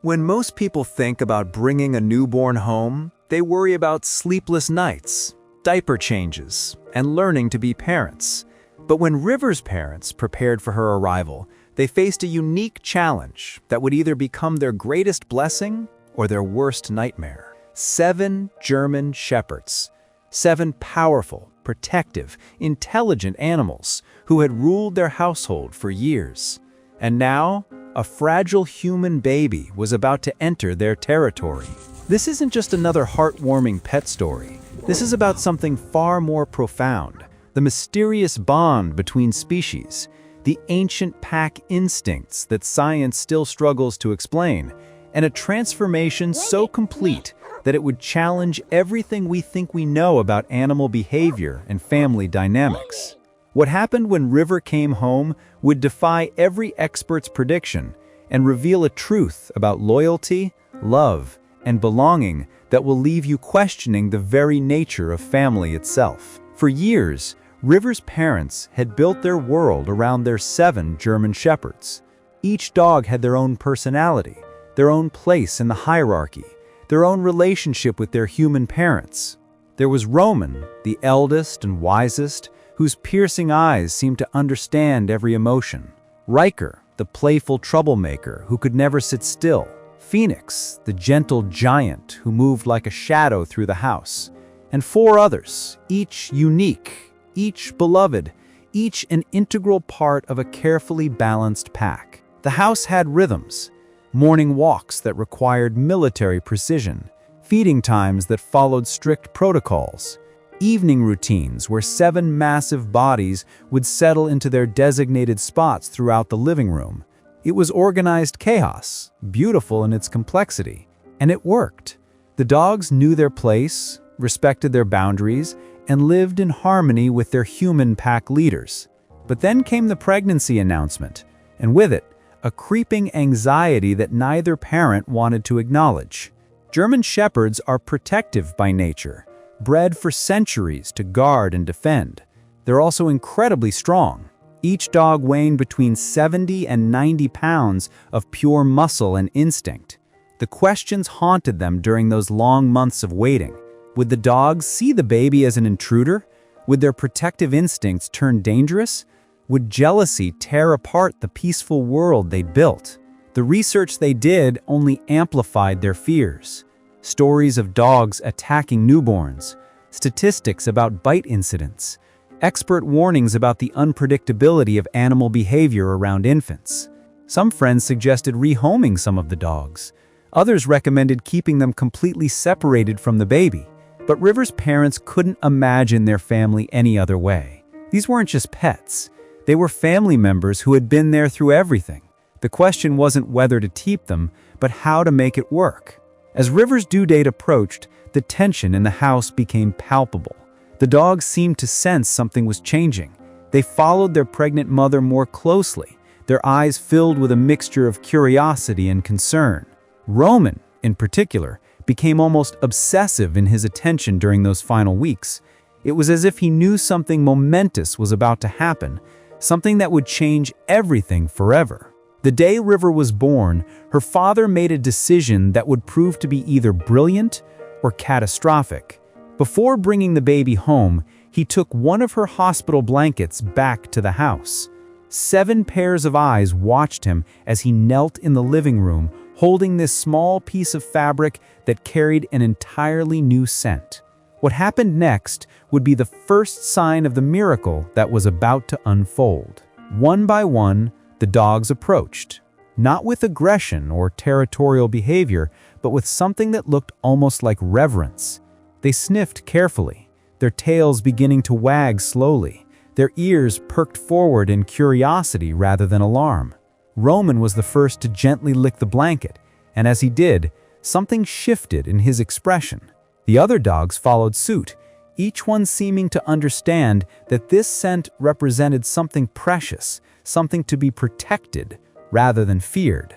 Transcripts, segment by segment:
When most people think about bringing a newborn home, they worry about sleepless nights, diaper changes, and learning to be parents. But when River's parents prepared for her arrival, they faced a unique challenge that would either become their greatest blessing or their worst nightmare. 7 German Shepherds. 7 powerful, protective, intelligent animals who had ruled their household for years. And now, a fragile human baby was about to enter their territory. This isn't just another heartwarming pet story. This is about something far more profound. The mysterious bond between species, the ancient pack instincts that science still struggles to explain, and a transformation so complete that it would challenge everything we think we know about animal behavior and family dynamics. What happened when River came home would defy every expert's prediction and reveal a truth about loyalty, love, and belonging that will leave you questioning the very nature of family itself. For years, River's parents had built their world around their 7 German Shepherds. Each dog had their own personality, their own place in the hierarchy, their own relationship with their human parents. There was Roman, the eldest and wisest, whose piercing eyes seemed to understand every emotion. Riker, the playful troublemaker who could never sit still. Phoenix, the gentle giant who moved like a shadow through the house. And 4 others, each unique, each beloved, each an integral part of a carefully balanced pack. The house had rhythms, morning walks that required military precision, feeding times that followed strict protocols, evening routines where 7 massive bodies would settle into their designated spots throughout the living room. It was organized chaos, beautiful in its complexity, and it worked. The dogs knew their place, respected their boundaries, and lived in harmony with their human pack leaders. But then came the pregnancy announcement, and with it, a creeping anxiety that neither parent wanted to acknowledge. German Shepherds are protective by nature, bred for centuries to guard and defend. They're also incredibly strong, each dog weighing between 70 and 90 pounds of pure muscle and instinct. The questions haunted them during those long months of waiting. Would the dogs see the baby as an intruder? Would their protective instincts turn dangerous? Would jealousy tear apart the peaceful world they'd built? The research they did only amplified their fears. Stories of dogs attacking newborns, statistics about bite incidents, expert warnings about the unpredictability of animal behavior around infants. Some friends suggested rehoming some of the dogs. Others recommended keeping them completely separated from the baby. But River's parents couldn't imagine their family any other way. These weren't just pets. They were family members who had been there through everything. The question wasn't whether to keep them, but how to make it work. As River's due date approached, the tension in the house became palpable. The dogs seemed to sense something was changing. They followed their pregnant mother more closely, their eyes filled with a mixture of curiosity and concern. Roman, in particular, became almost obsessive in his attention during those final weeks. It was as if he knew something momentous was about to happen, something that would change everything forever. The day River was born, her father made a decision that would prove to be either brilliant or catastrophic. Before bringing the baby home, he took one of her hospital blankets back to the house. 7 pairs of eyes watched him as he knelt in the living room, holding this small piece of fabric that carried an entirely new scent. What happened next would be the first sign of the miracle that was about to unfold. One by one, the dogs approached, not with aggression or territorial behavior, but with something that looked almost like reverence. They sniffed carefully, their tails beginning to wag slowly, their ears perked forward in curiosity rather than alarm. Roman was the first to gently lick the blanket, and as he did, something shifted in his expression. The other dogs followed suit, each one seeming to understand that this scent represented something precious, something to be protected rather than feared.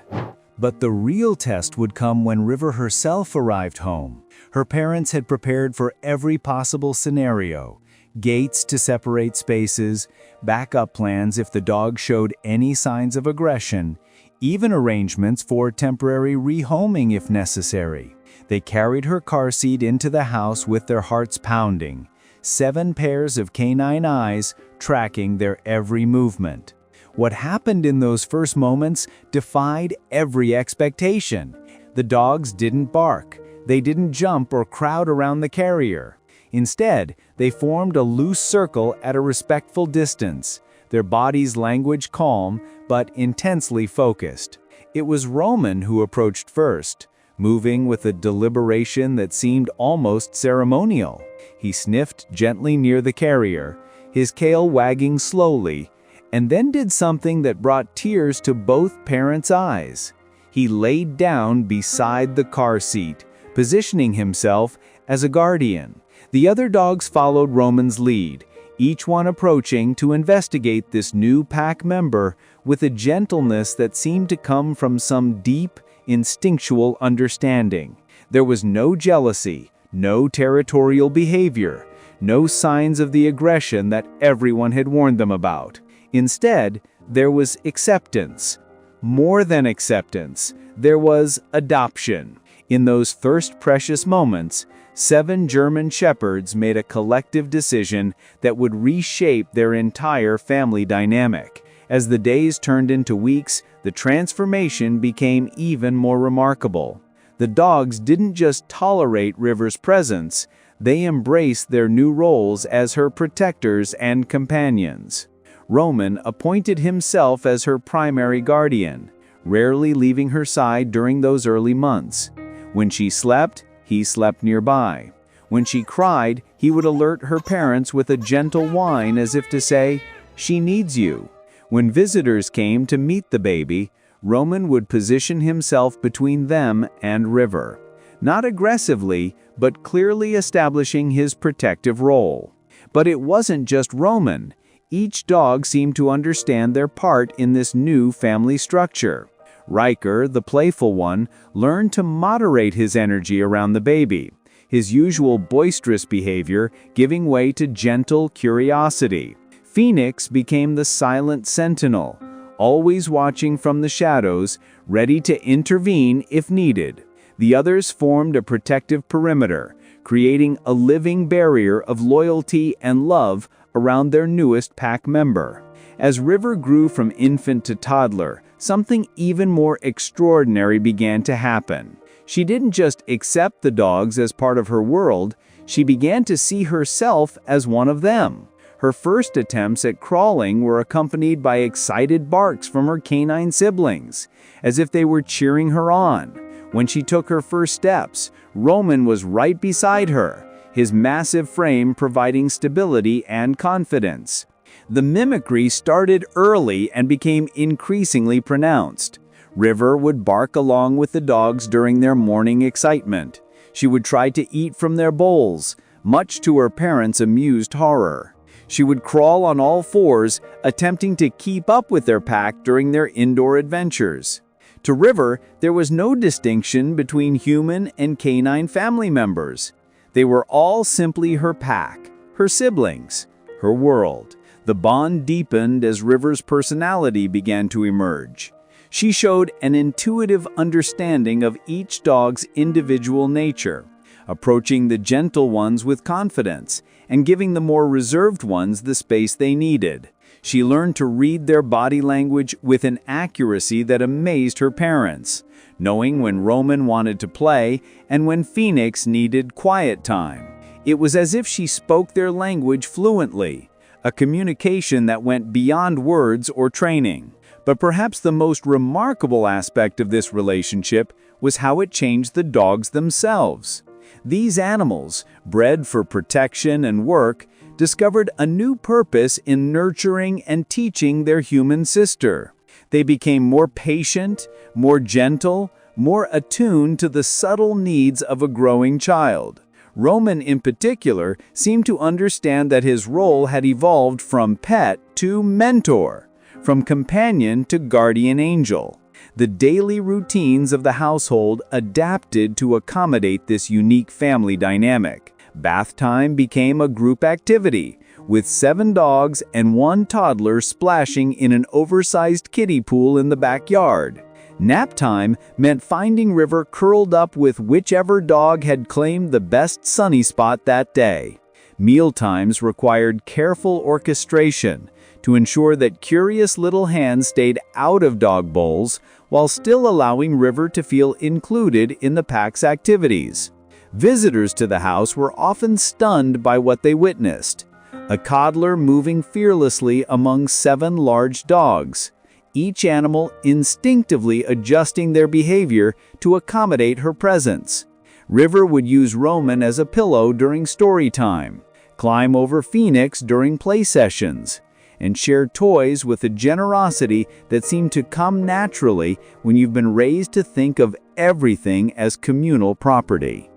But the real test would come when River herself arrived home. Her parents had prepared for every possible scenario: gates to separate spaces, backup plans if the dog showed any signs of aggression, even arrangements for temporary rehoming if necessary. They carried her car seat into the house with their hearts pounding, 7 pairs of canine eyes tracking their every movement. What happened in those first moments defied every expectation. The dogs didn't bark, they didn't jump or crowd around the carrier. Instead, they formed a loose circle at a respectful distance, their bodies' language calm but intensely focused. It was Roman who approached first, moving with a deliberation that seemed almost ceremonial. He sniffed gently near the carrier, his tail wagging slowly, and then did something that brought tears to both parents' eyes. He laid down beside the car seat, positioning himself as a guardian. The other dogs followed Roman's lead, each one approaching to investigate this new pack member with a gentleness that seemed to come from some deep, instinctual understanding. There was no jealousy, no territorial behavior, no signs of the aggression that everyone had warned them about. Instead, there was acceptance. More than acceptance, there was adoption. In those first precious moments, 7 German shepherds made a collective decision that would reshape their entire family dynamic. As the days turned into weeks, the transformation became even more remarkable. The dogs didn't just tolerate River's presence, they embraced their new roles as her protectors and companions. Roman appointed himself as her primary guardian, rarely leaving her side during those early months. When she slept, he slept nearby. When she cried, he would alert her parents with a gentle whine as if to say, "She needs you." When visitors came to meet the baby, Roman would position himself between them and River, not aggressively, but clearly establishing his protective role. But it wasn't just Roman. Each dog seemed to understand their part in this new family structure. Riker, the playful one, learned to moderate his energy around the baby, his usual boisterous behavior giving way to gentle curiosity. Phoenix became the silent sentinel, always watching from the shadows, ready to intervene if needed. The others formed a protective perimeter, creating a living barrier of loyalty and love around their newest pack member. As River grew from infant to toddler, something even more extraordinary began to happen. She didn't just accept the dogs as part of her world, she began to see herself as one of them. Her first attempts at crawling were accompanied by excited barks from her canine siblings, as if they were cheering her on. When she took her first steps, Roman was right beside her, his massive frame providing stability and confidence. The mimicry started early and became increasingly pronounced. River would bark along with the dogs during their morning excitement. She would try to eat from their bowls, much to her parents' amused horror. She would crawl on all fours, attempting to keep up with their pack during their indoor adventures. To River, there was no distinction between human and canine family members. They were all simply her pack, her siblings, her world. The bond deepened as River's personality began to emerge. She showed an intuitive understanding of each dog's individual nature, approaching the gentle ones with confidence and giving the more reserved ones the space they needed. She learned to read their body language with an accuracy that amazed her parents, knowing when Roman wanted to play and when Phoenix needed quiet time. It was as if she spoke their language fluently, a communication that went beyond words or training. But perhaps the most remarkable aspect of this relationship was how it changed the dogs themselves. These animals, bred for protection and work, discovered a new purpose in nurturing and teaching their human sister. They became more patient, more gentle, more attuned to the subtle needs of a growing child. Roman, in particular, seemed to understand that his role had evolved from pet to mentor, from companion to guardian angel. The daily routines of the household adapted to accommodate this unique family dynamic. Bath time became a group activity, with 7 dogs and 1 toddler splashing in an oversized kiddie pool in the backyard. Nap time meant finding River curled up with whichever dog had claimed the best sunny spot that day. Meal times required careful orchestration to ensure that curious little hands stayed out of dog bowls while still allowing River to feel included in the pack's activities. Visitors to the house were often stunned by what they witnessed. A toddler moving fearlessly among 7 large dogs, each animal instinctively adjusting their behavior to accommodate her presence. River would use Roman as a pillow during story time, climb over Phoenix during play sessions, and share toys with a generosity that seemed to come naturally when you've been raised to think of everything as communal property.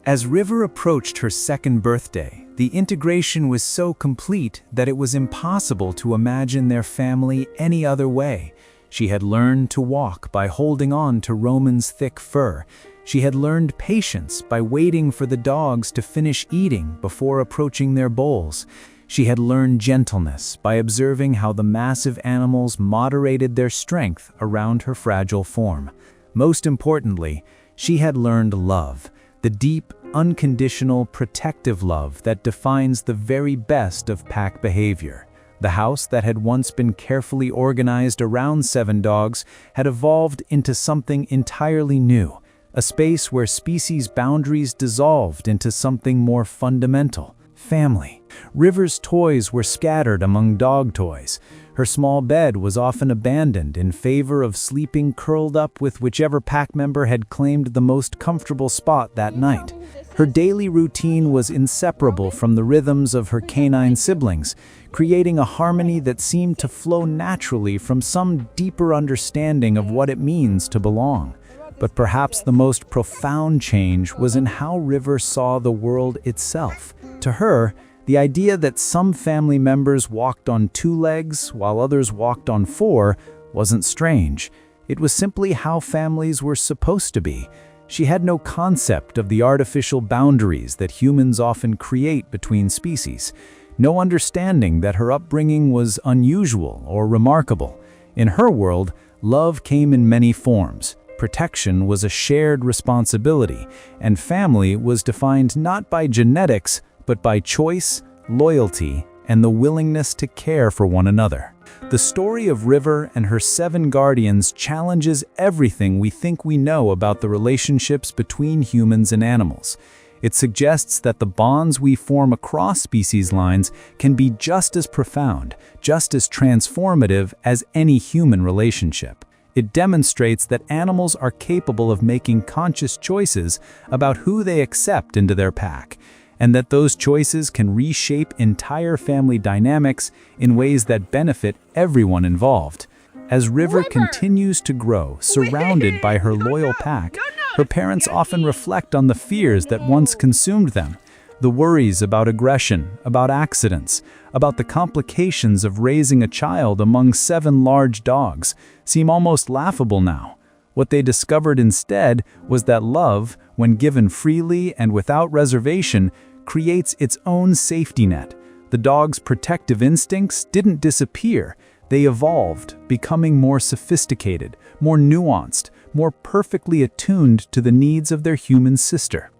As River approached her 2nd birthday, the integration was so complete that it was impossible to imagine their family any other way. She had learned to walk by holding on to Roman's thick fur. She had learned patience by waiting for the dogs to finish eating before approaching their bowls. She had learned gentleness by observing how the massive animals moderated their strength around her fragile form. Most importantly, she had learned love, the deep, unconditional, protective love that defines the very best of pack behavior. The house that had once been carefully organized around 7 dogs had evolved into something entirely new, a space where species boundaries dissolved into something more fundamental: family. River's toys were scattered among dog toys. Her small bed was often abandoned in favor of sleeping curled up with whichever pack member had claimed the most comfortable spot that night. Her daily routine was inseparable from the rhythms of her canine siblings, creating a harmony that seemed to flow naturally from some deeper understanding of what it means to belong. But perhaps the most profound change was in how River saw the world itself. To her, the idea that some family members walked on 2 legs while others walked on 4 wasn't strange. It was simply how families were supposed to be. She had no concept of the artificial boundaries that humans often create between species, no understanding that her upbringing was unusual or remarkable. In her world, love came in many forms. Protection was a shared responsibility, and family was defined not by genetics, but by choice, loyalty, and the willingness to care for one another. The story of River and her 7 guardians challenges everything we think we know about the relationships between humans and animals. It suggests that the bonds we form across species lines can be just as profound, just as transformative as any human relationship. It demonstrates that animals are capable of making conscious choices about who they accept into their pack, and that those choices can reshape entire family dynamics in ways that benefit everyone involved. As River continues to grow, surrounded by her loyal pack, her parents often reflect on the fears that once consumed them. The worries about aggression, about accidents, about the complications of raising a child among 7 large dogs seem almost laughable now. What they discovered instead was that love, when given freely and without reservation, creates its own safety net. The dog's protective instincts didn't disappear. They evolved, becoming more sophisticated, more nuanced, more perfectly attuned to the needs of their human sister.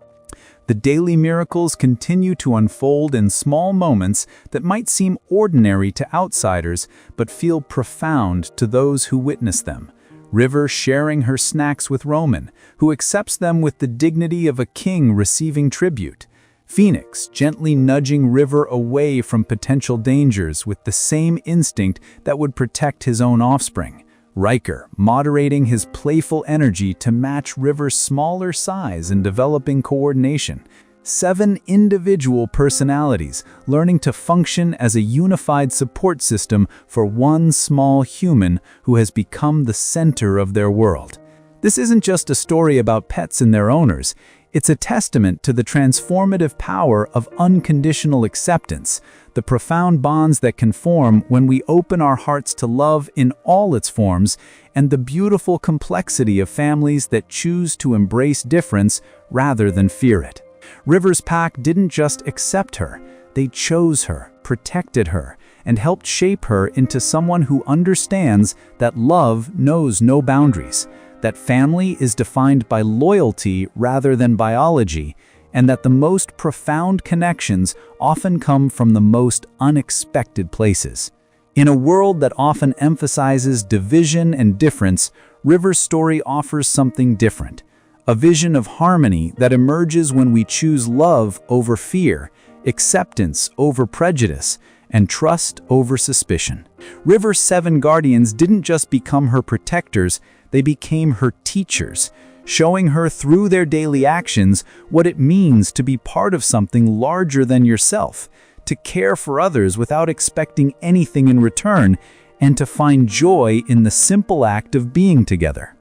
The daily miracles continue to unfold in small moments that might seem ordinary to outsiders, but feel profound to those who witness them. River sharing her snacks with Roman, who accepts them with the dignity of a king receiving tribute. Phoenix gently nudging River away from potential dangers with the same instinct that would protect his own offspring. Riker moderating his playful energy to match River's smaller size and developing coordination. 7 individual personalities learning to function as a unified support system for one small human who has become the center of their world. This isn't just a story about pets and their owners. It's a testament to the transformative power of unconditional acceptance, the profound bonds that can form when we open our hearts to love in all its forms, and the beautiful complexity of families that choose to embrace difference rather than fear it. River's pack didn't just accept her, they chose her, protected her, and helped shape her into someone who understands that love knows no boundaries, that family is defined by loyalty rather than biology, and that the most profound connections often come from the most unexpected places. In a world that often emphasizes division and difference, River's story offers something different. A vision of harmony that emerges when we choose love over fear, acceptance over prejudice, and trust over suspicion. River's 7 guardians didn't just become her protectors, they became her teachers, showing her through their daily actions what it means to be part of something larger than yourself, to care for others without expecting anything in return, and to find joy in the simple act of being together.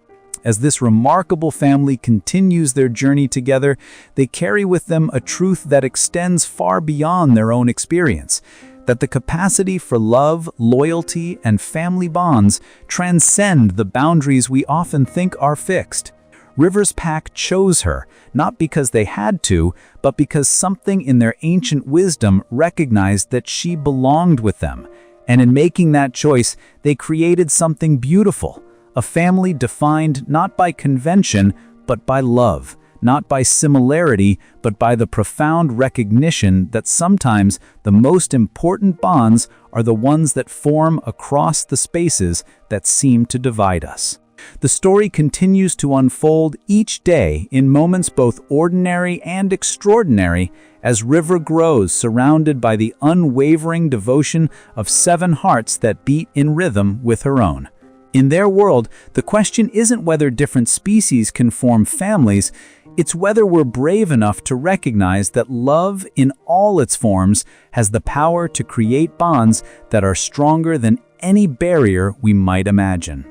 As this remarkable family continues their journey together, they carry with them a truth that extends far beyond their own experience, that the capacity for love, loyalty, and family bonds transcend the boundaries we often think are fixed. River's pack chose her, not because they had to, but because something in their ancient wisdom recognized that she belonged with them. And in making that choice, they created something beautiful. A family defined not by convention, but by love, not by similarity, but by the profound recognition that sometimes the most important bonds are the ones that form across the spaces that seem to divide us. The story continues to unfold each day in moments both ordinary and extraordinary as River grows surrounded by the unwavering devotion of 7 hearts that beat in rhythm with her own. In their world, the question isn't whether different species can form families, it's whether we're brave enough to recognize that love in all its forms has the power to create bonds that are stronger than any barrier we might imagine.